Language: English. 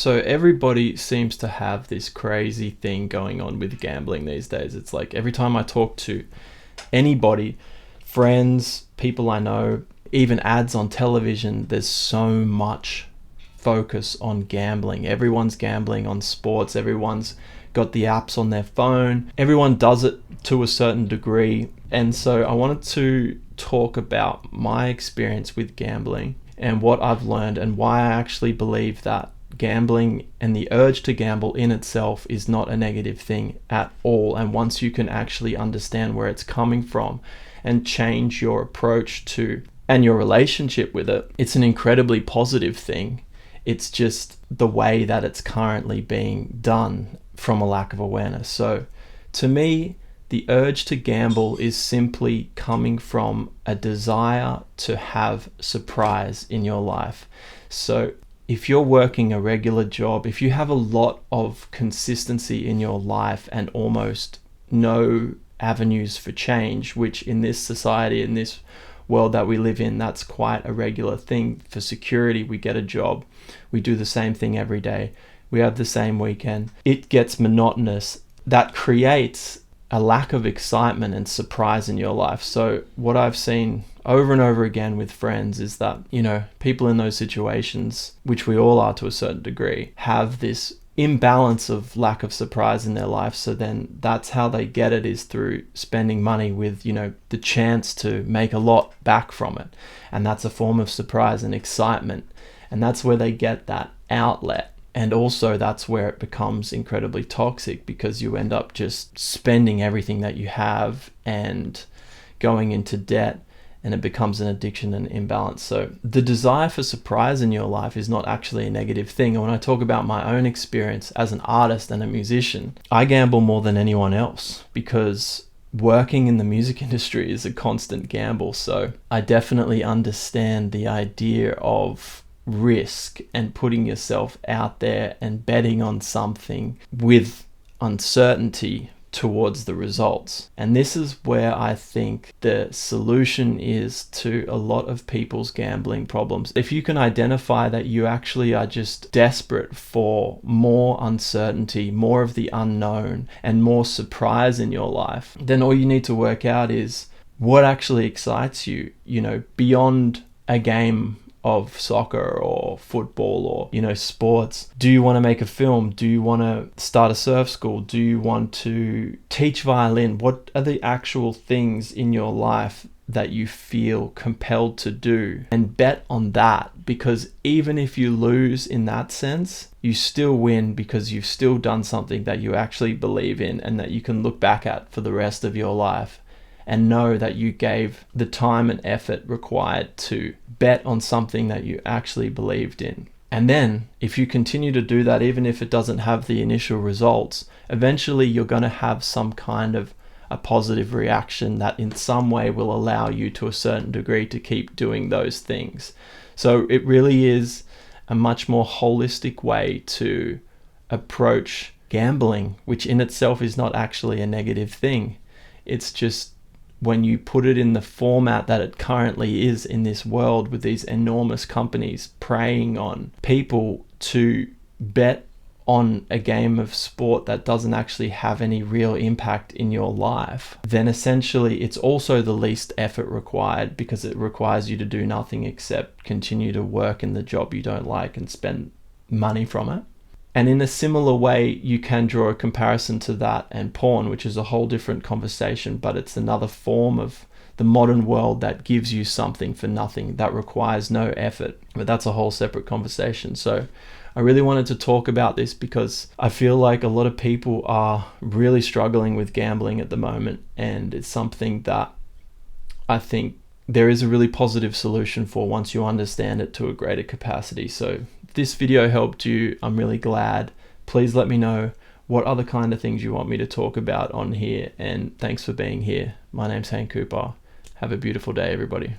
So everybody seems to have this crazy thing going on with gambling these days. It's like every time I talk to anybody, friends, people I know, even ads on television, there's so much focus on gambling. Everyone's gambling on sports. Everyone's got the apps on their phone. Everyone does it to a certain degree. And so I wanted to talk about my experience with gambling and what I've learned and why I actually believe that gambling and the urge to gamble in itself is not a negative thing at all. And once you can actually understand where it's coming from and change your approach to and your relationship with it, it's an incredibly positive thing. It's just the way that it's currently being done from a lack of awareness. So to me, the urge to gamble is simply coming from a desire to have surprise in your life. So if you're working a regular job, if you have a lot of consistency in your life and almost no avenues for change, which in this society, in this world that we live in, that's quite a regular thing. For security, we get a job, we do the same thing every day, we have the same weekend. It gets monotonous. That creates a lack of excitement and surprise in your life. So what I've seen over and over again with friends is that, people in those situations, which we all are to a certain degree, have this imbalance of lack of surprise in their life. So then that's how they get it, is through spending money with, the chance to make a lot back from it. And that's a form of surprise and excitement. And that's where they get that outlet. And also that's where it becomes incredibly toxic, because you end up just spending everything that you have and going into debt, and it becomes an addiction and imbalance. So the desire for surprise in your life is not actually a negative thing. And when I talk about my own experience as an artist and a musician, I gamble more than anyone else because working in the music industry is a constant gamble. So I definitely understand the idea of risk and putting yourself out there and betting on something with uncertainty towards the results. And this is where I think the solution is to a lot of people's gambling problems. If you can identify that you actually are just desperate for more uncertainty, more of the unknown, and more surprise in your life, then all you need to work out is what actually excites you, beyond a game of soccer or football or, sports. Do you want to make a film? Do you want to start a surf school? Do you want to teach violin? What are the actual things in your life that you feel compelled to do? And bet on that, because even if you lose in that sense, you still win because you've still done something that you actually believe in and that you can look back at for the rest of your life and know that you gave the time and effort required to bet on something that you actually believed in. And then if you continue to do that, even if it doesn't have the initial results, eventually you're going to have some kind of a positive reaction that in some way will allow you to a certain degree to keep doing those things. So it really is a much more holistic way to approach gambling, which in itself is not actually a negative thing. It's just when you put it in the format that it currently is in this world, with these enormous companies preying on people to bet on a game of sport that doesn't actually have any real impact in your life, then essentially it's also the least effort required, because it requires you to do nothing except continue to work in the job you don't like and spend money from it. And in a similar way, you can draw a comparison to that and porn, which is a whole different conversation, but it's another form of the modern world that gives you something for nothing, that requires no effort. But that's a whole separate conversation. So I really wanted to talk about this because I feel like a lot of people are really struggling with gambling at the moment, and it's something that I think there is a really positive solution for once you understand it to a greater capacity. So if this video helped you, I'm really glad. Please let me know what other kind of things you want me to talk about on here, and thanks for being here. My name's Hein. Have a beautiful day, everybody.